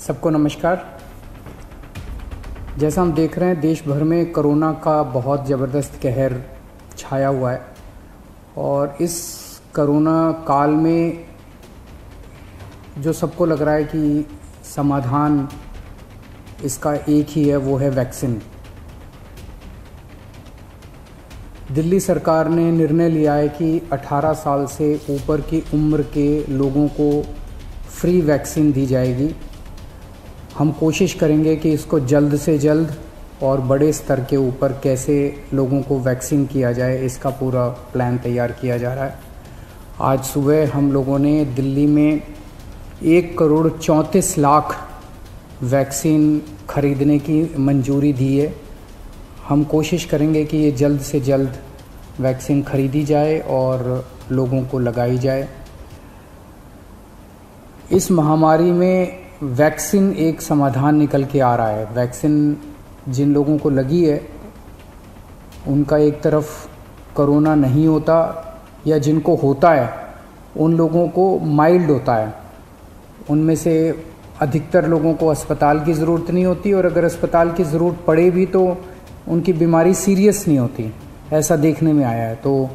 सबको नमस्कार। जैसा हम देख रहे हैं देश भर में कोरोना का बहुत ज़बरदस्त कहर छाया हुआ है और इस कोरोना काल में जो सबको लग रहा है कि समाधान इसका एक ही है, वो है वैक्सीन। दिल्ली सरकार ने निर्णय लिया है कि 18 साल से ऊपर की उम्र के लोगों को फ्री वैक्सीन दी जाएगी। हम कोशिश करेंगे कि इसको जल्द से जल्द और बड़े स्तर के ऊपर कैसे लोगों को वैक्सीन किया जाए, इसका पूरा प्लान तैयार किया जा रहा है। आज सुबह हम लोगों ने दिल्ली में 1,34,00,000 वैक्सीन खरीदने की मंजूरी दी है। हम कोशिश करेंगे कि ये जल्द से जल्द वैक्सीन खरीदी जाए और लोगों को लगाई जाए। इस महामारी में वैक्सीन एक समाधान निकल के आ रहा है। वैक्सीन जिन लोगों को लगी है उनका एक तरफ कोरोना नहीं होता, या जिनको होता है उन लोगों को माइल्ड होता है। उनमें से अधिकतर लोगों को अस्पताल की ज़रूरत नहीं होती, और अगर अस्पताल की ज़रूरत पड़े भी तो उनकी बीमारी सीरियस नहीं होती, ऐसा देखने में आया है। तो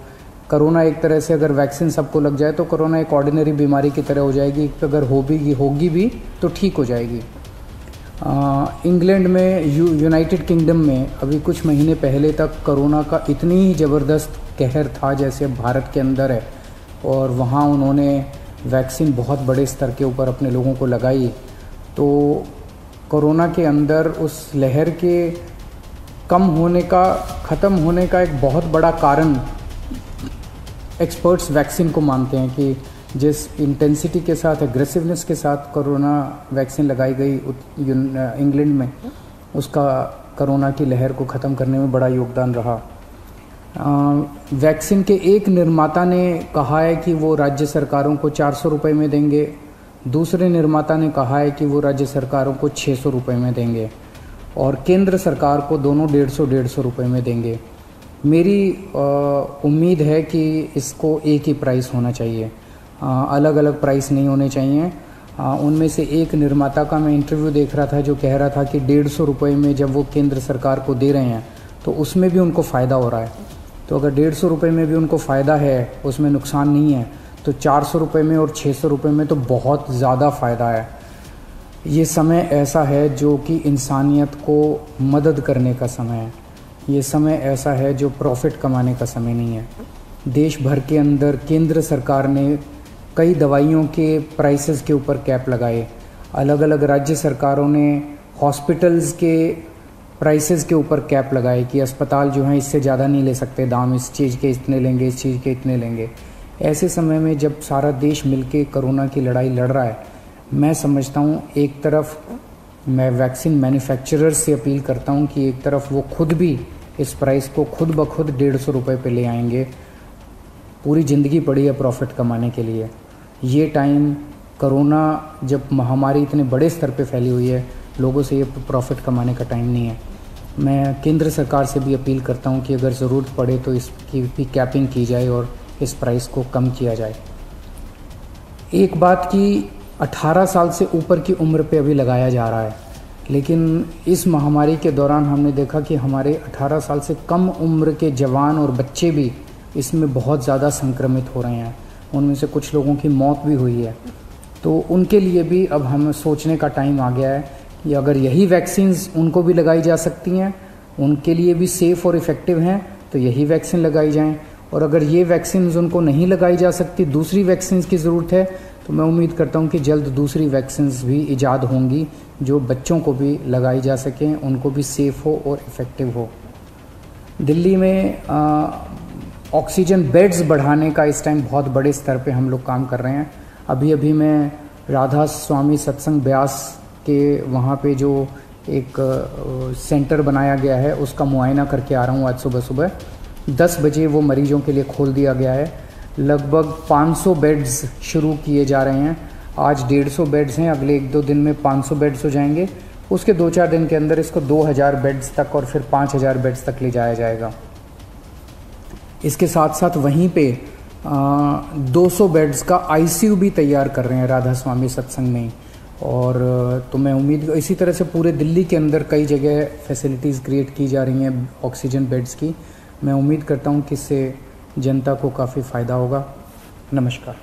कोरोना एक तरह से अगर वैक्सीन सबको लग जाए तो कोरोना एक ऑर्डिनरी बीमारी की तरह हो जाएगी। अगर होगी भी तो ठीक हो जाएगी। इंग्लैंड में, यूनाइटेड किंगडम में अभी कुछ महीने पहले तक कोरोना का इतनी ही ज़बरदस्त कहर था जैसे भारत के अंदर है, और वहाँ उन्होंने वैक्सीन बहुत बड़े स्तर के ऊपर अपने लोगों को लगाई। तो कोरोना के अंदर उस लहर के ख़त्म होने का एक बहुत बड़ा कारण एक्सपर्ट्स वैक्सीन को मानते हैं कि जिस इंटेंसिटी के साथ, एग्रेसिवनेस के साथ कोरोना वैक्सीन लगाई गई इंग्लैंड में, उसका कोरोना की लहर को ख़त्म करने में बड़ा योगदान रहा। वैक्सीन के एक निर्माता ने कहा है कि वो राज्य सरकारों को 400 रुपये में देंगे, दूसरे निर्माता ने कहा है कि वो राज्य सरकारों को 600 रुपये में देंगे, और केंद्र सरकार को दोनों 150 रुपये में देंगे। मेरी उम्मीद है कि इसको एक ही प्राइस होना चाहिए, अलग अलग प्राइस नहीं होने चाहिए। उनमें से एक निर्माता का मैं इंटरव्यू देख रहा था जो कह रहा था कि 150 रुपये में जब वो केंद्र सरकार को दे रहे हैं तो उसमें भी उनको फ़ायदा हो रहा है। तो अगर 150 रुपये में भी उनको फ़ायदा है, उसमें नुकसान नहीं है, तो 400 रुपये में और 600 रुपये में तो बहुत ज़्यादा फ़ायदा है। ये समय ऐसा है जो कि इंसानियत को मदद करने का समय है। ये समय ऐसा है जो प्रॉफिट कमाने का समय नहीं है। देश भर के अंदर केंद्र सरकार ने कई दवाइयों के प्राइसेस के ऊपर कैप लगाए। अलग अलग राज्य सरकारों ने हॉस्पिटल्स के प्राइसेस के ऊपर कैप लगाए कि अस्पताल जो हैं इससे ज़्यादा नहीं ले सकते दाम, इस चीज़ के इतने लेंगे, इस चीज़ के इतने लेंगे। ऐसे समय में जब सारा देश मिलके कोरोना की लड़ाई लड़ रहा है, मैं समझता हूँ एक तरफ मैं वैक्सीन मैन्युफैक्चरर्स से अपील करता हूँ कि एक तरफ वो खुद भी इस प्राइस को खुद ब खुद 150 रुपये पे ले आएंगे। पूरी ज़िंदगी पड़ी है प्रॉफिट कमाने के लिए। ये टाइम, कोरोना जब महामारी इतने बड़े स्तर पे फैली हुई है, लोगों से ये प्रॉफिट कमाने का टाइम नहीं है। मैं केंद्र सरकार से भी अपील करता हूँ कि अगर ज़रूरत पड़े तो इसकी भी कैपिंग की जाए और इस प्राइस को कम किया जाए। एक बात की 18 साल से ऊपर की उम्र पे अभी लगाया जा रहा है, लेकिन इस महामारी के दौरान हमने देखा कि हमारे 18 साल से कम उम्र के जवान और बच्चे भी इसमें बहुत ज़्यादा संक्रमित हो रहे हैं। उनमें से कुछ लोगों की मौत भी हुई है। तो उनके लिए भी अब हमें सोचने का टाइम आ गया है कि अगर यही वैक्सीन्स उनको भी लगाई जा सकती हैं, उनके लिए भी सेफ़ और इफ़ेक्टिव हैं, तो यही वैक्सीन लगाई जाएँ। और अगर ये वैक्सीन्स उनको नहीं लगाई जा सकती, दूसरी वैक्सीन्स की ज़रूरत है, तो मैं उम्मीद करता हूँ कि जल्द दूसरी वैक्सीन्स भी ईजाद होंगी जो बच्चों को भी लगाई जा सकें, उनको भी सेफ़ हो और इफ़ेक्टिव हो। दिल्ली में ऑक्सीजन बेड्स बढ़ाने का इस टाइम बहुत बड़े स्तर पे हम लोग काम कर रहे हैं। अभी मैं राधा स्वामी सत्संग ब्यास के वहाँ पे जो एक सेंटर बनाया गया है उसका मुआयना करके आ रहा हूँ। आज सुबह 10 बजे वो मरीजों के लिए खोल दिया गया है। लगभग 500 बेड्स शुरू किए जा रहे हैं। आज 150 बेड्स हैं, अगले 1-2 दिन में 500 बेड्स हो जाएंगे। उसके 2-4 दिन के अंदर इसको 2000 बेड्स तक और फिर 5000 बेड्स तक ले जाया जाएगा। इसके साथ साथ वहीं पे 200 बेड्स का आईसीयू भी तैयार कर रहे हैं राधा स्वामी सत्संग में। और तो मैं उम्मीद इसी तरह से पूरे दिल्ली के अंदर कई जगह फैसिलिटीज़ क्रिएट की जा रही हैं ऑक्सीजन बेड्स की। मैं उम्मीद करता हूं कि इससे जनता को काफ़ी फ़ायदा होगा। नमस्कार।